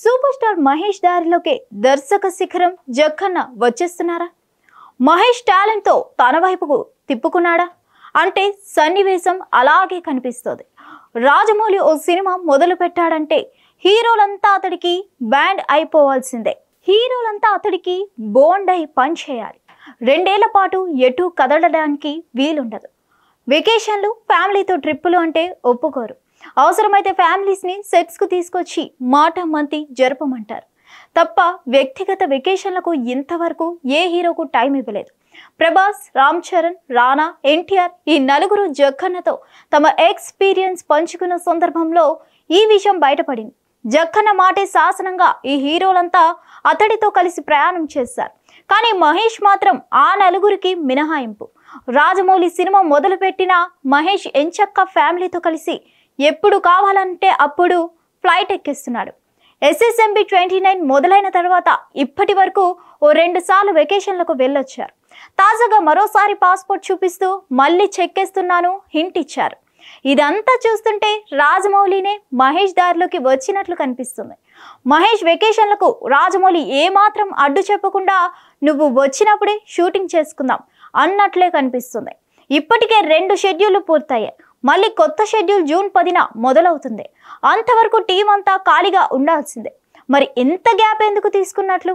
Super star Mahesh దారిలోకి దర్శక శిఖరం జక్కన్న వచ్చేస్తున్నారా? మహేష్ టాలెంట్ తో తన వైపుకు తిప్పుకున్నాడా అంటే సన్నివేశం అలాగే కనిపిస్తుంది. రాజమౌళి ఓ సినిమా మొదలు పెట్టాడంటే హీరోలంతా అతడికి బ్యాండ్ అయిపోవాల్సిందే. హీరోలంతా అతడికి బోండ్ అయి పని చేయాలి. 2 ఏళ్ల పాటు ఎటు కదలడానికి వీలుండదు. వెకేషన్లు, ఫ్యామిలీతో ట్రిప్పులు అంటే ఒప్పుకోరు. అవసరమైతే ఫ్యామిలీస్ని సెట్స్కు తీసుకొచ్చి మాట మంతి జరపమంటారు తప్ప వ్యక్తిగత వెకేషన్లకు ఇంతవరకు ఏ హీరోకు టైం ఇవ్వలేదు. ప్రభాస్, రామ్ చరణ్, రానా, ఎన్టీఆర్ ఈ నలుగురు జక్కన్నతో తమ ఎక్స్పీరియన్స్ పంచుకున్న సందర్భంలో ఈ విషయం బయటపడింది. జక్కన్న మాటే శాసనంగా ఈ హీరోలంతా అతడితో కలిసి ప్రయాణం చేశారు. కానీ మహేష్ మాత్రం ఆ నలుగురికి మినహాయింపు. రాజమౌళి సినిమా మొదలుపెట్టిన మహేష్ ఎంచక్క ఫ్యామిలీతో కలిసి ఎప్పుడు కావాలంటే అప్పుడు ఫ్లైట్ ఎక్కిస్తున్నాడు. SSMB 29 మొదలైన తర్వాత ఇప్పటి వరకు ఓ 2 సార్లు వెకేషన్లకు వెళ్ళొచ్చారు. తాజాగా మరోసారి పాస్పోర్ట్ చూపిస్తూ మళ్ళీ చెక్కేస్తున్నాను హింట్ ఇచ్చారు. ఇదంతా చూస్తుంటే రాజమౌళినే మహేష్ దారిలోకి వచ్చినట్లు కనిపిస్తుంది. మహేష్ వెకేషన్లకు రాజమౌళి ఏమాత్రం అడ్డు చెప్పకుండా నువ్వు వచ్చినప్పుడే షూటింగ్ చేసుకుందాం అన్నట్లే కనిపిస్తుంది. ఇప్పటికే 2 షెడ్యూళ్లు పూర్తయ్యాయి. మళ్ళీ కొత్త షెడ్యూల్ జూన్ 10న మొదలవుతుంది. అంతవరకు టీం అంతా ఖాళీగా ఉండాల్సిందే. మరి ఎంత గ్యాప్ ఎందుకు తీసుకున్నట్లు?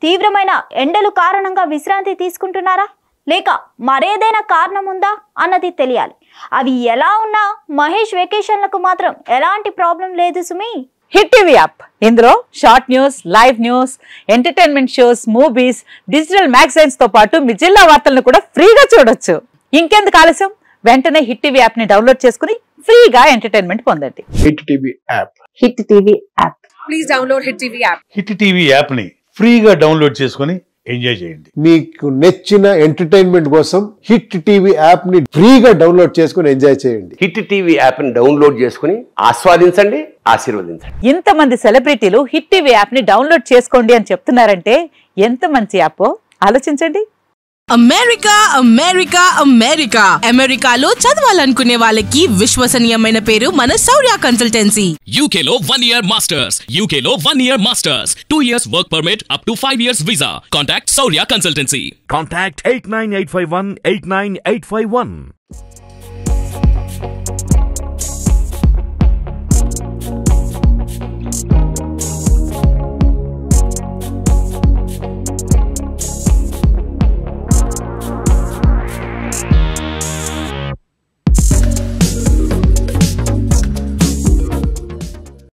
తీవ్రమైన ఎండలు కారణంగా విశ్రాంతి తీసుకుంటున్నారా, లేక మరేదైనా కారణం ఉందా అన్నది తెలియాలి. అవి ఎలా ఉన్నా మహేష్ వెకేషన్లకు మాత్రం ఎలాంటి ప్రాబ్లం లేదు సుమి. హిట్ టీవీ యాప్, ఇందులో short news, live news, entertainment shows, movies, digital magazines తో పాటు మీ జిల్లా వార్తలను కూడా ఫ్రీగా చూడొచ్చు. ఇంకెందుకు ఆలస్యం, వెంటనే హిట్ టీవీ యాప్ ని డౌన్లోడ్ చేసుకుని ఫ్రీగా ఎంటర్టైన్మెంట్ పొందండి. Hit TV app. Hit TV app. Please download hit TV app. Hit TV app ని ఫ్రీగా డౌన్లోడ్ చేసుకుని ఎంజాయ్ చేయండి. మీకు నచ్చిన ఎంటర్టైన్మెంట్ కోసం హిట్ టీవీ యాప్ ని ఫ్రీగా డౌన్లోడ్ చేసుకుని ఎంజాయ్ చేయండి. హిట్ టీవీ యాప్ ని డౌన్లోడ్ చేసుకుని ఆస్వాదించండి, ఆశీర్వదించండి. ఇంతమంది సెలబ్రిటీలు హిట్ టీవీ యాప్ ని డౌన్లోడ్ చేసుకోండి అని చెప్తున్నారంటే ఎంత మంచి యాప్ ఆలోచించండి. అమెరికా అమెరికా అమెరికా అమెరికాలో చదవాలనుకునే వాళ్ళకి విశ్వసనీయమైన పేరు మన శౌర్య కన్సల్టెన్సీ. UK లో 1 year masters, UK లో 1 year masters, 2 years work permit up to 5 years visa. Contact Saurya Consultancy. Contact 89851 89851.